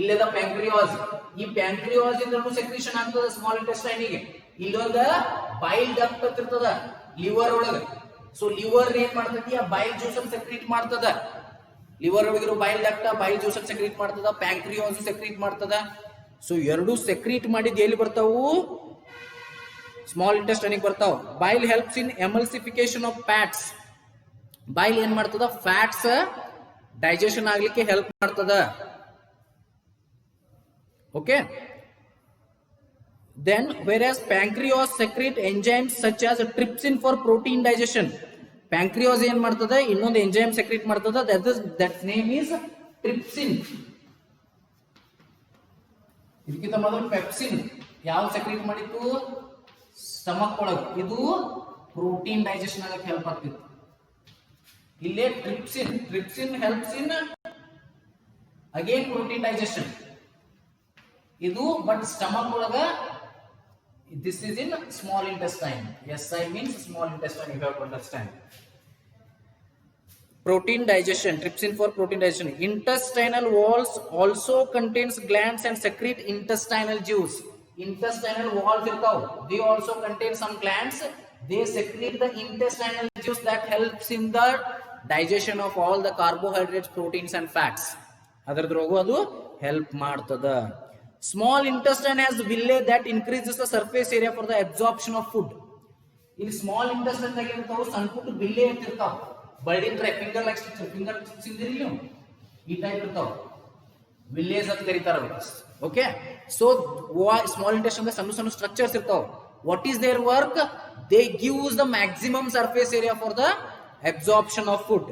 ಇಲ್ಲದ ಪ್ಯಾಂಕ್ರಿಯಾಸ್, ಈ ಪ್ಯಾಂಕ್ರಿಯಾಸ್ ಇಂದ ಸೆಕ್ರೇಷನ್ ಆಗ್ತದ ಸ್ಮಾಲ್ ಇಂಟೆಸ್ಟೈನ್ ಗೆ. ಇಲ್ಲೊಂದ ಬೈಲ್ ಡಕ್ಟ್ ಇರ್ತದ ಲಿವರ್ ಒಳಗ. ಸೊ ಲಿವರ್ ಏನ್ ಮಾಡ್ತೈತಿ, ಆ ಬೈಲ್ ಜ್ಯೂಸ್ ಸೆಕ್ರೀಟ್ ಮಾಡ್ತದ. ಲಿವರ್ ಒಳಗಿರೋ ಬೈಲ್ ಡಕ್ಟ್ ಬೈಲ್ ಜ್ಯೂಸ್ ಸೆಕ್ರೀಟ್ ಮಾಡ್ತದ, ಪ್ಯಾಂಕ್ರಿಯಾಸ್ ಸೆಕ್ರೀಟ್ ಮಾಡ್ತದ. ಸೊ ಎರಡು ಸೆಕ್ರೀಟ್ ಮಾಡಿದ್ ಎಲ್ಲಿ ಬರ್ತಾವು, ಸ್ಮಾಲ್ ಇಂಟೆಸ್ಟೈನ್ ಬರ್ತಾವ. ಬೈಲ್ ಹೆಲ್ಪ್ಸ್ ಇನ್ ಎಮಲ್ಸಿಫಿಕೇಶನ್ ಆಫ್ ಫ್ಯಾಟ್ಸ್. ಬೈಲ್ ಏನ್ ಮಾಡ್ತದ, ಫ್ಯಾಟ್ಸ್ ಡೈಜೆಷನ್ ಆಗ್ಲಿಕ್ಕೆ ಹೆಲ್ಪ್ ಮಾಡ್ತದ. Okay, then whereas pancreas secrete enzymes such as trypsin for protein digestion. pancreas ಏನ್ ಮಾಡ್ತದ, ಇನ್ನೊಂದು ಎಂಜೈಮ್ ಸೆಕ್ರೀಟ್ ಮಾಡ್ತದ, that name is trypsin. ಇದಕ್ಕಿಂತ ಮೊದಲು ಪೆಪ್ಸಿನ್ ಯಾವ ಸೆಕ್ರೀಟ್ ಮಾಡಿತ್ತು, ಸ್ಟಮಕ್ ಒಳಗೆ. ಇದು ಪ್ರೋಟೀನ್ ಡೈಜೆಷನ್ ಆಗಕ್ಕೆ ಹೆಲ್ಪ್ ಆಗ್ತಿತ್ತು. ಇಲ್ಲೇ trypsin helps in again protein digestion. ಇದು ಬಟ್ ಸ್ಟಮಕ್ ಒಳಗ. This is in small intestine. SI means small intestine, you have to understand. Protein digestion, trypsin for protein digestion. Intestinal walls also contains glands and secrete intestinal juice. Intestinal walls irtav, they also contain some glands. They secrete the intestinal juice that helps in the digestion of all the carbohydrates, proteins and fats. ಅದರದ್ರೋಗು ಅದು help ಮಾಡ್ತದ. Small intestine has villi that increases the surface area for the absorption of food. ಇಲ್ಲಿ small intestine ದಾಗ ಇರ್ತಾವ ಸಣ್ಣ ಪುಟ್ಟ ಬಿಲ್ಲೆ ಇರ್ತಾವ, ಬಳ್ಳಿ ಟೈಪ್, ಫಿಂಗರ್ ಲೈಕ್ ಫಿಂಗರ್ ಸಿಂದಿರಿ ನೀವು, ಈ ಟೈಪ್ ಇರ್ತಾವ, ವಿಲ್ಲೇಸ್ ಅಂತ ಕರೀತಾರ. ಓಕೆ, ಸೊ ಸ್ಮಾಲ್ ಇಂಟೆಸ್ಟೈನ್ ಸಣ್ಣ ಸಣ್ಣ ಸ್ಟ್ರಕ್ಚರ್ಸ್ ಇರ್ತಾವ. What is their work, they gives the maximum surface area for the absorption of food.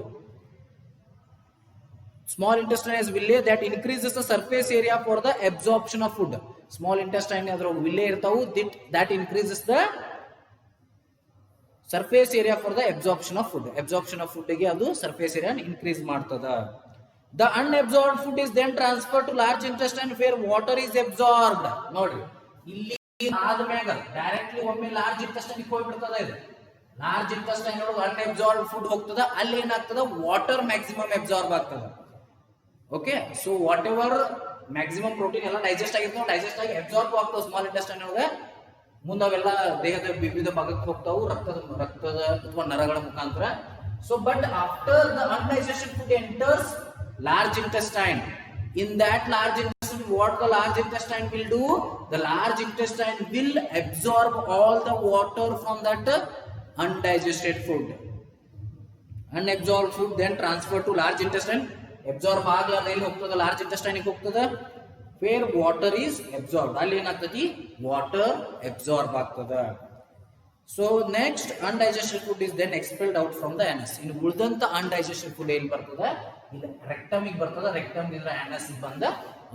Small intestine is villi that increases the surface area for the absorption of food. Small intestine adra villi irtavu that increases the surface area for the absorption of food. Absorption of food ಗೆ ಅದು surface area increase ಮಾಡ್ತದ. The unabsorbed food is then transferred to large intestine where water is absorbed. ನೋಡ್ರಿ ಇಲ್ಲಿ ಆದ್ಮೇಲೆ directly ಒಮ್ಮೆ large intestine ಗೆ ಹೋಗ್ಬಿಡ್ತದ. ಇದು large intestine ಒಳಗೆ ಅನ್ಅಬ್ಸಾರ್ಬ್ಡ್ ಫುಡ್ ಹೋಗ್ತದ, ಅಲ್ಲಿ ಏನಾಗ್ತದ ವಾಟರ್ ಮ್ಯಾಕ್ಸಿಮಮ್ ಅಬ್ಸಾರ್ಬ್ ಆಗ್ತದ. Okay, so what ever maximum protein ಎಲ್ಲ ಡೈಜೆಸ್ಟ್ ಆಗಿರ್ತಾವ, ಡೈಜೆಸ್ಟ್ ಆಗಿ ಅಬ್ಸಾರ್ಬ್ ಆಗ್ತಾವ ಸ್ಮಾಲ್ ಇಂಟೆಸ್ಟೈನ್ ಒಳಗೆ. ಮುಂದೆ ಅವೆಲ್ಲ ದೇಹದ ವಿವಿಧ ಭಾಗಕ್ಕೆ ಹೋಗ್ತಾವು ರಕ್ತದ ಅಥವಾ ನರಗಳ ಮುಖಾಂತರ. So but after the undigested food enters large intestine. In that large intestine, what the large intestine will do? The large intestine will absorb all the water from that undigested food. Unabsorbed food then transferred to large intestine. Absorb agla ಎಲ್ಲಿ ಹೋಗ್ತದ? large intestine ಗೆ ಹೋಗ್ತದ. Where water is absorbed, ಅಲ್ಲಿ ಏನಾಗ್ತತಿ? water absorb ಆಗ್ತದ. So next, undigested food is then expelled out from the anus. In ಉಳಿದಂತ undigested food ಎಲ್ಲಿ ಬರ್ತದ? ಇಲ್ಲಿ rectum ಗೆ ಬರ್ತದ. ರೆಕ್ಟಮ್ ಇದ್ರ ಆನಸ್ ಬಂದ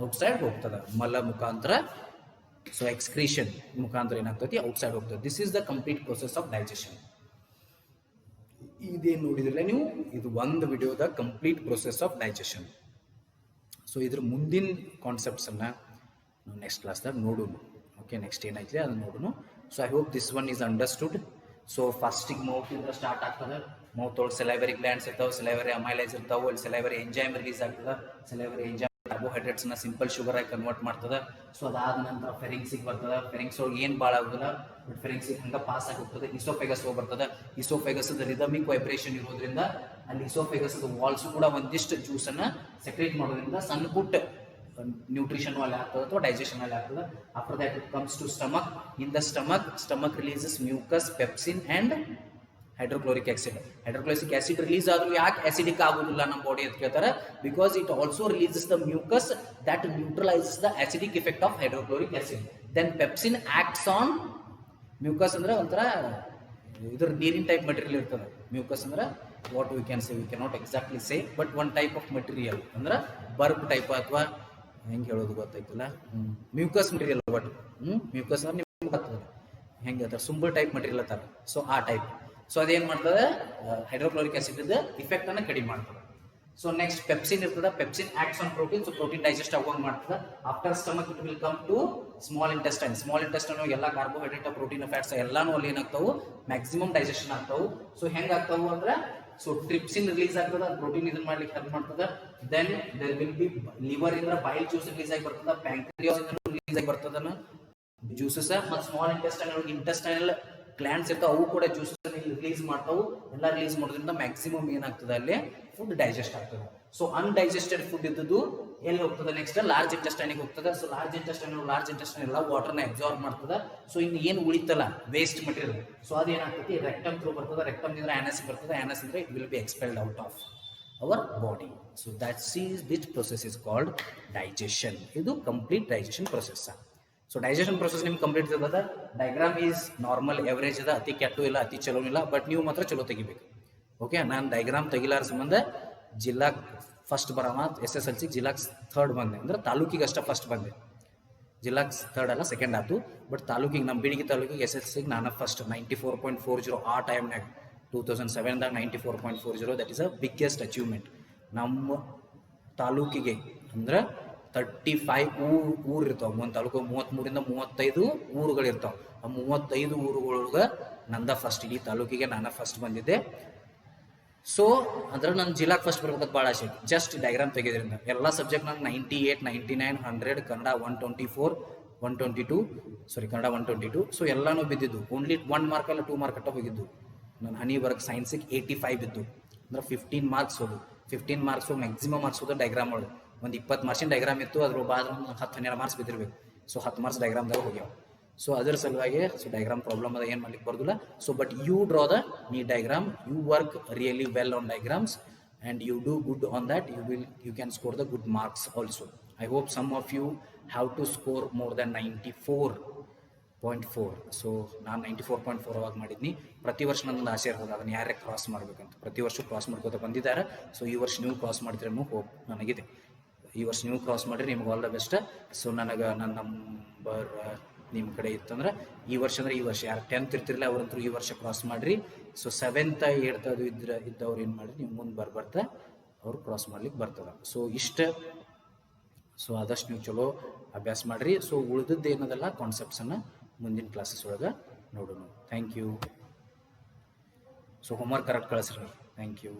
ಔಟ್ಸೈಡ್ ಹೋಗ್ತದ ಮಲ ಮುಖಾಂತರ. ಸೊ ಎಕ್ಸ್ಕ್ರೀಷನ್ ಮುಖಾಂತರ ಏನಾಗ್ತತಿ? ಔಟ್ಸೈಡ್ ಹೋಗ್ತದೆ. This is the complete process of digestion. ಇದೇನು ನೋಡಿದ್ರಲ್ಲ ನೀವು, ಇದು ಒಂದು ವಿಡಿಯೋದ complete process of digestion. So ಇದ್ರ ಮುಂದಿನ ಕಾನ್ಸೆಪ್ಟ್ಸ್ ಅನ್ನ ನಾವು ನೆಕ್ಸ್ಟ್ ಕ್ಲಾಸ್ದಾಗ ನೋಡೋಣ. ಓಕೆ, ನೆಕ್ಸ್ಟ್ ಏನೈತಿ ಅದನ್ನ ನೋಡೋಣ. So I hope this one is understood. So ಫಸ್ಟಿಗೆ ಮೌತ್ ಇಂದ ಸ್ಟಾರ್ಟ್ ಆಗ್ತದೆ. ಮೌತ್ ಒಳಗೆ ಸಲೈವರಿ ಗ್ಲ್ಯಾಂಡ್ಸ್ ಇರ್ತಾವೆ, ಸಲೈವರಿ ಅಮೈಲೈಸ್ ಇರ್ತಾವೆ, ಅಲ್ಲಿ ಸಲೈವರಿ ಎಂಜೈಮ್ ರಿಲೀಸ್ ಆಗ್ತದೆ. ಸಲೈವರಿ ಎಂಜೈಮ್ ಕಾರ್ಬೋಹೈಡ್ರೇಟ್ಸ್ ನ ಸಿಂಪಲ್ ಶುಗರ್ ಆಗಿ ಕನ್ವರ್ಟ್ ಮಾಡ್ತದೆ. ಸೊ ಅದಾದ ನಂತರ ಫೆರಿಂಕ್ಸಿಗೆ ಬರ್ತದೆ. ಫೆರಿಂಕ್ಸ್ ಒಳಗೆ ಏನು ಭಾಳ ಆಗುದಿಲ್ಲ, ಬಟ್ ಫೆರಿಂಕ್ಸಿಗೆ ಹಂಗೆ ಪಾಸ್ ಆಗಿ ಹೋಗ್ತದೆ. ಇಸೋಫೆಗಸ್ ಹೋಗಿ ಬರ್ತದೆ. ಇಸೋಫೆಗಸ್ ರಿದಮಿಕ್ ವೈಬ್ರೇಷನ್ ಇರೋದ್ರಿಂದ ಅಲ್ಲಿ ಇಸೋಫೆಗಸ್ ವಾಲ್ಸ್ ಕೂಡ ಒಂದಿಷ್ಟು ಜ್ಯೂಸ್ ಅನ್ನ ಸೆಕ್ರೇಟ್ ಮಾಡೋದ್ರಿಂದ ಸಣ್ಣ ಪುಟ್ಟ ನ್ಯೂಟ್ರಿಷನ್ ಅಲ್ಲಿ ಆಗ್ತದೆ ಅಥವಾ ಡೈಜೆಷನ್ ಅಲ್ಲಿ ಆಗ್ತದೆ. After that it comes to stomach. In the stomach releases mucus, pepsin and hydrochloric acid. Hydrochloric acid release ಆದ್ರೂ ಯಾಕೆ ಆಸಿಡಿಕ್ ಆಗುದಿಲ್ಲ ನಮ್ಮ ಬಾಡಿ ಅಂತ ಕೇಳ್ತಾರೆ? Because it also releases the mucus that neutralises the acidic effect of hydrochloric acid. Then pepsin acts on mucus. ಅಂದ್ರೆ ಒಂಥರ ಇದ್ರ ನೀರಿನ ಟೈಪ್ ಮಟೀರಿಯಲ್ ಇರ್ತದೆ. ಮ್ಯೂಕಸ್ ಅಂದ್ರೆ what we can say, we can not exactly say, but one type of material. ಅಂದ್ರೆ ಬರ್ಬ್ type ಅಥವಾ ಹೆಂಗೆ ಹೇಳೋದು ಗೊತ್ತಾಯ್ತಿಲ್ಲ. ಮ್ಯೂಕಸ್ ಮಟೀರಿಯಲ್ ಬಟ್ ಮ್ಯೂಕಸ್ ಅಂದ್ರೆ ನಿಮ್ಗೆ ಗೊತ್ತದ ಹೆಂಗೆ ಹೇಳ್ತಾರೆ, ಸುಂಬಲ್ ಟೈಪ್ ಮಟೀರಿಯಲ್ ಅತ್ತಾರ. ಸೊ ಆ ಟೈಪ್. ಸೊ ಅದೇನ್ ಮಾಡ್ತದೆ? ಹೈಡ್ರೋಕ್ಲೋರಿಕ್ ಆಸಿಡ್ ಇಫೆಕ್ಟ್ ಅನ್ನ ಕಡಿಮೆ ಮಾಡ್ತದೆ. ಸೊ ನೆಕ್ಸ್ಟ್ ಪೆಪ್ಸಿನ್ ಇರ್ತದೆ. Pepsin acts on protein. So protein digest ಆಗುವಂಗೆ ಮಾಡ್ತದೆ. After stomach it will come to small intestine. Small intestine ಎಲ್ಲ ಕಾರ್ಬೋಹೈಡ್ರೇಟ್, ಪ್ರೋಟೀನ್, ಫ್ಯಾಟ್ಸ್ ಎಲ್ಲಾನು ಅಲ್ಲಿ ಏನಾಗ್ತಾವು? ಮ್ಯಾಕ್ಸಿಮಮ್ ಡೈಜೆಷನ್ ಆಗ್ತಾವು. ಸೊ ಹೆಂಗ್ ಆಗ್ತಾವು ಅಂದ್ರೆ, ಸೊ ಟ್ರಿಪ್ಸಿನ್ ರಿಲೀಸ್ ಆಗ್ತದ, ಪ್ರೋಟೀನ್ ಇದನ್ನ ಮಾಡ್ಲಿಕ್ಕೆ ಹೆಲ್ಪ್ ಮಾಡ್ತದ. Then there will B liver ಇಂದ ಬೈಲ್ ಜ್ಯೂಸ್ ರಿಲೀಸ್ ಆಗಿ ಬರ್ತದ. ಪ್ಯಾಂಕ್ರಿಯಾಸ್ ರಿಲೀಸ್ ಆಗಿ ಬರ್ತದ ಜ್ಯೂಸಸ್. ಮತ್ತು ಸ್ಮಾಲ್ ಇಂಟೆಸ್ಟೈನ್ ಇಂಟೆಸ್ಟೈನಲ್ ಗ್ಲ್ಯಾಂಡ್ಸ್ ಇರ್ತಾವ, ಅವು ಕೂಡ ಜ್ಯೂಸಸ್ ರಿಲೀಸ್ ಮಾಡ್ತಾವು. ಎಲ್ಲ ರಿಲೀಸ್ ಮಾಡೋದ್ರಿಂದ ಮ್ಯಾಕ್ಸಿಮಮ್ ಏನಾಗ್ತದೆ? ಅಲ್ಲಿ ಫುಡ್ ಡೈಜೆಸ್ಟ್ ಆಗ್ತದೆ. ಸೊ ಅನ್ಡೈಜೆಸ್ಟೆಡ್ ಫುಡ್ ಇದ್ದದ್ದು ಎಲ್ಲಿ ಹೋಗ್ತದೆ? ನೆಕ್ಸ್ಟ್ ಲಾರ್ಜ್ ಇಂಟೆಸ್ಟೈನಿಗೆ ಹೋಗ್ತದೆ. ಸೊ ಲಾರ್ಜ್ ಇಂಟೆಸ್ಟೈನ್ ಎಲ್ಲ ವಾಟರ್ನ ಅಬ್ಸಾರ್ಬ್ ಮಾಡ್ತದೆ. ಸೊ ಇನ್ನು ಏನು ಉಳಿತಲ್ಲ ವೇಸ್ಟ್ ಮಟೀರಿಯಲ್, ಸೊ ಅದೇನಾಗ್ತದೆ? ರೆಕ್ಟಮ್ ಥ್ರೂ ಬರ್ತದೆ. ರೆಕ್ಟಮ್ ಇಂದ ಆನಸ್ ಬರ್ತದೆ. ಆನಸ್ ಅಂದ್ರೆ it will be expelled out of our body. So this process is called digestion. ಇದು complete digestion process. So digestion process ನಿಮ್ಗೆ ಕಂಪ್ಲೀಟ್ ಇರ್ತದ. ಡೈಗ್ರಾಮ್ ಈಸ್ ನಾರ್ಮಲ್ ಎವರೇಜ್ ಅದ, ಅತಿ ಕೆಟ್ಟು ಇಲ್ಲ, ಅತಿ ಚಲೋ ಇಲ್ಲ, ಬಟ್ ನೀವು ಮಾತ್ರ ಚಲೋ ತೆಗಿಬೇಕು. ಓಕೆ, ನಾನು ಡೈಗ್ರಾಮ್ ತೆಗಿಲಾರ ಸಂಬಂಧ ಜಿಲ್ಲಾಕ್ ಫಸ್ಟ್ ಬರವ, SSLC ಜಿಲ್ಲಾಕ್ ಥರ್ಡ್ ಬಂದೆ. ಅಂದ್ರೆ ತಾಲೂಕಿಗೆ ಅಷ್ಟೇ ಫಸ್ಟ್ ಬಂದೆ. ಜಿಲ್ಲಾಕ್ ಥರ್ಡ್ ಅಲ್ಲ, ಸೆಕೆಂಡ್ ಆಯ್ತು. ಬಟ್ ತಾಲೂಕಿಗೆ ನಮ್ಮ ಬಿಳಿಗಿ ತಾಲೂಕಿಗೆ SSLC ನಾನು ಫಸ್ಟ್ 94.40 ಆ ಟೈಮ್ನಾಗ 2007ದಾಗ 94.40. That is a biggest achievement ನಮ್ಮ ತಾಲೂಕಿಗೆ. ಅಂದ್ರೆ 35 ಊರು ಇರ್ತಾವೆ. ಒಂದು ತಾಲೂಕು 33ರಿಂದ 35 ಊರುಗಳಿರ್ತಾವೆ. ಆ 35 ಊರುಗಳೊಳಗೆ ನಂದ ಫಸ್ಟ್, ಇಡೀ ತಾಲೂಕಿಗೆ ನಾನು ಫಸ್ಟ್ ಬಂದಿದ್ದೆ. ಸೊ ಅಂದ್ರೆ ನನ್ನ ಜಿಲ್ಲಾಕ್ ಫಸ್ಟ್ ಬರ್ಬೇಕಂತ ಭಾಳ ಆಸೆ. ಜಸ್ಟ್ ಡೈಗ್ರಾಮ್ ತೆಗೆದ್ರಿಂದ ಎಲ್ಲ ಸಬ್ಜೆಕ್ಟ್ ನಾನು 98, 99, 100, ಕನ್ನಡ 124, 122, ಸಾರಿ ಕನ್ನಡ 122. ಸೊ ಎಲ್ಲಾನು ಬಿದ್ದಿದ್ದು. ಓನ್ಲಿ 1 ಮಾರ್ಕ್ ಅಲ್ಲ 2 ಮಾರ್ಕ್ ಅಟ್ಟ ಹೋಗಿದ್ದು. ನನ್ನ ಹನಿ ವರ್ಕ್ ಸೈನ್ಸಿಗೆ 85 ಬಿದ್ದು. ಅಂದ್ರೆ 15 ಮಾರ್ಕ್ಸ್ ಹೋದು. 15 ಮಾರ್ಕ್ಸು ಮ್ಯಾಕ್ಸಿಮಮ್ ಮಾರ್ಕ್ಸ್ ಹೋದ ಡೈಗ್ರಾಮ್ ಒಳಗೆ. ಒಂದು 20 ಮಾರ್ಕ್ಸಿನ ಡೈಗ್ರಾಮ್ ಇತ್ತು, ಅದ್ರ ಬಾದ್ 10-12 ಮಾರ್ಕ್ಸ್ ಬಿದ್ದಿರ್ಬೇಕು. ಸೊ 10 ಮಾರ್ಕ್ಸ್ ಡೈಗ್ರಾಮ್ದಾಗ ಹೋಗ್ಯಾವ. ಸೊ ಅದರ ಸಲುವಾಗಿ ಸೊ ಡೈಗ್ರಾಮ್ ಪ್ರಾಬ್ಲಮ್ ಅದ, ಏನು ಮಾಡ್ಲಿಕ್ಕೆ ಬರೋದಿಲ್ಲ. So but you draw the neat diagram, you work really well on diagrams and you do good on that, you can score the good marks also. I hope some of you have to score more than 94 0.4. So ನಾನು 94.4 ಅವಾಗ ಮಾಡಿದ್ನಿ. ಪ್ರತಿ ವರ್ಷ ನನ್ನೊಂದು ಆಸೆ ಇರ್ತದೆ, ಅದನ್ನು ಯಾರೇ cross ಮಾಡಬೇಕಂತ. ಪ್ರತಿ ವರ್ಷ ಕ್ರಾಸ್ ಮಾಡ್ಕೋತ ಬಂದಿದ್ದಾರೆ. ಸೊ ಈ ವರ್ಷ ನೀವು ಕ್ರಾಸ್ ಮಾಡ್ತೀರಿ ಅನ್ನೋ ಹೋಪ್ ನನಗಿದೆ. ಈ ವರ್ಷ ನೀವು ಕ್ರಾಸ್ ಮಾಡಿರಿ, ನಿಮ್ಗೆ ಆಲ್ ದ ಬೆಸ್ಟ್. ಸೊ ನನಗೆ ನನ್ನ ನಂಬರ್ ನಿಮ್ಮ ಕಡೆ ಇತ್ತಂದ್ರೆ ಈ ವರ್ಷ ಅಂದರೆ ಈ ವರ್ಷ ಯಾರು 10th ಇರ್ತಿರಲಿಲ್ಲ ಅವ್ರಂತೂ ಈ ವರ್ಷ ಕ್ರಾಸ್ ಮಾಡಿರಿ. ಸೊ 7th 8th ಅದು ಇದ್ದವ್ರು ಏನು ಮಾಡಿರಿ, ನೀವು ಮುಂದೆ ಬರ್ತಾ ಅವ್ರು ಕ್ರಾಸ್ ಮಾಡ್ಲಿಕ್ಕೆ ಬರ್ತದೆ. ಸೊ ಇಷ್ಟ. ಸೊ ಆದಷ್ಟು ನೀವು ಚಲೋ ಅಭ್ಯಾಸ ಮಾಡಿರಿ. ಸೊ ಉಳಿದದ್ದು ಏನದಲ್ಲ ಕಾನ್ಸೆಪ್ಟ್ಸನ್ನು ಮುಂದಿನ ಕ್ಲಾಸಸ್ ಒಳಗೆ ನೋಡೋಣ. Thank you. So homework correct ಕಳಿಸ್ರಿ. Thank you.